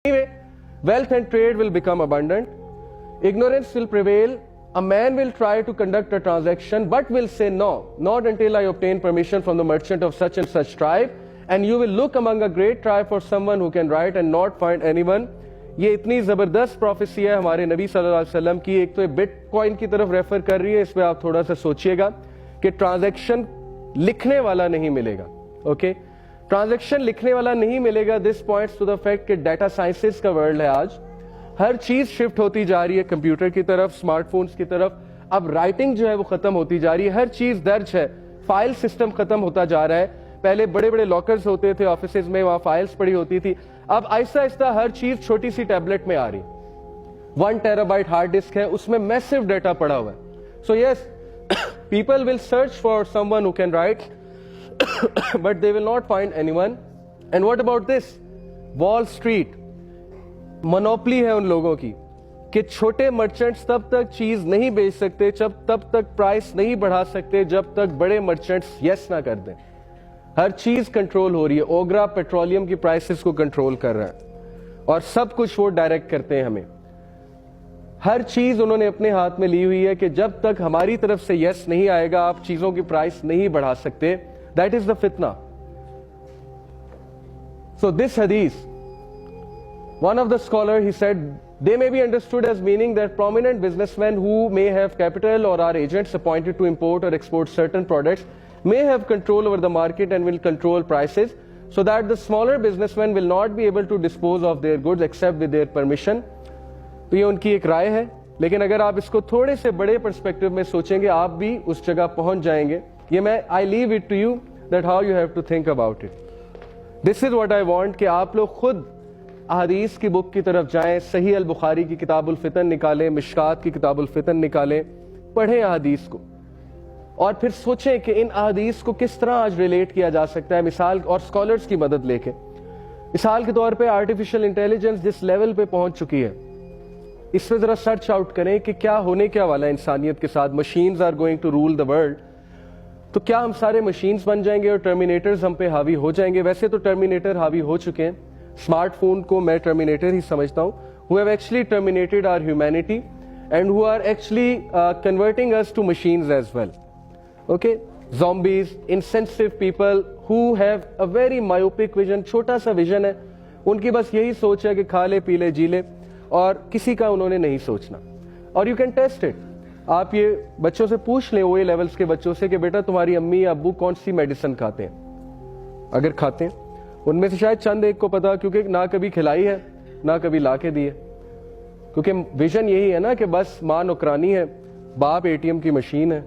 Anyway, wealth and trade will become abundant. Ignorance will prevail. A man will try to conduct a transaction but will say no, not until I obtain permission from the merchant of such and such tribe, and you will look among a great tribe for someone who can write and not find anyone. یہ اتنی زبردست prophecy ہے ہمارے نبی صلی اللہ علیہ وسلم کی. ایک تو بٹ کوائن کی طرف ریفر کر رہی ہے, اس پہ آپ تھوڑا سا سوچئے گا کہ ٹرانزیکشن لکھنے والا نہیں ملے گا. اوکے, ٹرانزیکشن لکھنے والا نہیں ملے گا. This points to the fact کہ ڈیٹا سائنسز کا ورلڈ ہے آج. ہر چیز شفٹ ہوتی جا رہی ہے کمپیوٹر کی طرف, اسمارٹ فونز کی طرف. اب رائٹنگ جو ہے وہ ختم ہوتی جا رہی ہے, ہر چیز درج ہے. فائل سسٹم ختم ہوتا جا رہا ہے. پہلے بڑے بڑے لاکرز ہوتے تھے آفیسز میں, وہاں فائلز پڑی ہوتی تھی. اب آہستہ آہستہ ہر چیز چھوٹی سی ٹیبلٹ میں آ رہی. 1 ٹیرا ہارڈ ڈسک ہے, اس میں میسو ڈیٹا پڑا ہوا ہے. So yes, people will search for someone who can write but they will not find anyone. And what about this Wall Street? Monopoly ہے ان لوگوں کی کہ چھوٹے مرچنٹس تب تک چیز نہیں بیچ سکتے, تب تک پرائس نہیں بڑھا سکتے جب تک بڑے مرچنٹس یس نہ کر دیں. ہر چیز کنٹرول ہو رہی ہے. اوگرا پیٹرولیم کی پرائسز کو کنٹرول کر رہا ہے اور سب کچھ وہ ڈائریکٹ کرتے ہیں ہمیں. ہر چیز انہوں نے اپنے ہاتھ میں لی ہوئی ہے کہ جب تک ہماری طرف سے یس نہیں آئے گا آپ چیزوں کی پرائس نہیں بڑھا سکتے. دیٹ از دا فتنہ. سو دس حدیث, one of the scholar he said they may be understood as meaning that prominent businessmen who may have capital or are agents appointed to import or export certain products may have control over the market and will control prices so that the smaller businessmen will not be able to dispose of their goods except with their permission. تو یہ ان کی ایک رائے ہے, لیکن اگر آپ اس کو تھوڑے سے بڑے پرسپیکٹو میں سوچیں گے آپ بھی اس جگہ پہنچ جائیں گے. یہ میں I leave it to you that how you have to think about it. This is what I want کہ آپ لوگ خود احادیث کی بک کی طرف جائیں. صحیح البخاری کی کتاب الفتن نکالیں, مشکات کی کتاب الفتن نکالیں, پڑھیں احادیث کو اور پھر سوچیں کہ ان احادیث کو کس طرح آج ریلیٹ کیا جا سکتا ہے. مثال اور اسکالرز کی مدد لے کے, مثال کے طور پہ آرٹیفیشل انٹیلیجنس جس لیول پہ پہنچ چکی ہے, اس پہ ذرا سرچ آؤٹ کریں کہ کیا ہونے کیا والا ہے انسانیت کے ساتھ. Machines are going to rule the world. تو کیا ہم سارے مشینز بن جائیں گے اور ٹرمینیٹرز ہم پہ حاوی ہو جائیں گے؟ ویسے تو ٹرمینیٹر حاوی ہو چکے ہیں. اسمارٹ فون کو میں ٹرمینیٹر ہی سمجھتا ہوں. who have actually terminated our humanity and who are actually converting us to machines as well. Okay, zombies, insensitive people who have a very myopic vision, چھوٹا سا ویژن ہے ان کی, بس یہی سوچ ہے کہ کھا لے پی لے جی لے, اور کسی کا انہوں نے نہیں سوچنا. اور یو کین ٹیسٹ اٹ. آپ یہ بچوں سے پوچھ لیں, OA لیولز کے بچوں سے, کہ بیٹا تمہاری امی یا ابو کون سی میڈیسن کھاتے ہیں. اگر کھاتے ہیں ان میں سے شاید چند ایک کو پتا, کیونکہ نہ کبھی کھلائی ہے نہ کبھی لا کے دی ہے. کیونکہ ویژن یہی ہے نا کہ بس ماں نوکرانی ہے, باپ ATM کی مشین ہے.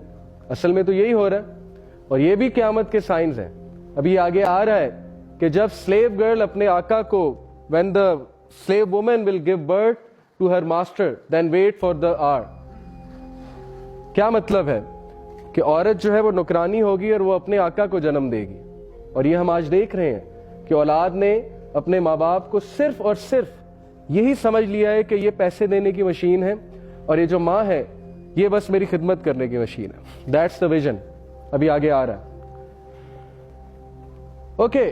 اصل میں تو یہی ہو رہا ہے, اور یہ بھی قیامت کے سائنز ہیں. ابھی آگے آ رہا ہے کہ جب سلیو گرل اپنے آقا کو, when the slave woman will give birth to her master, then wait for the hour. کیا مطلب ہے کہ عورت جو ہے وہ نوکرانی ہوگی اور وہ اپنے آقا کو جنم دے گی. اور یہ ہم آج دیکھ رہے ہیں کہ اولاد نے اپنے ماں باپ کو صرف اور صرف یہی سمجھ لیا ہے کہ یہ پیسے دینے کی مشین ہے, اور یہ جو ماں ہے یہ بس میری خدمت کرنے کی مشین ہے. That's the vision. ابھی آگے آ رہا ہے. اوکے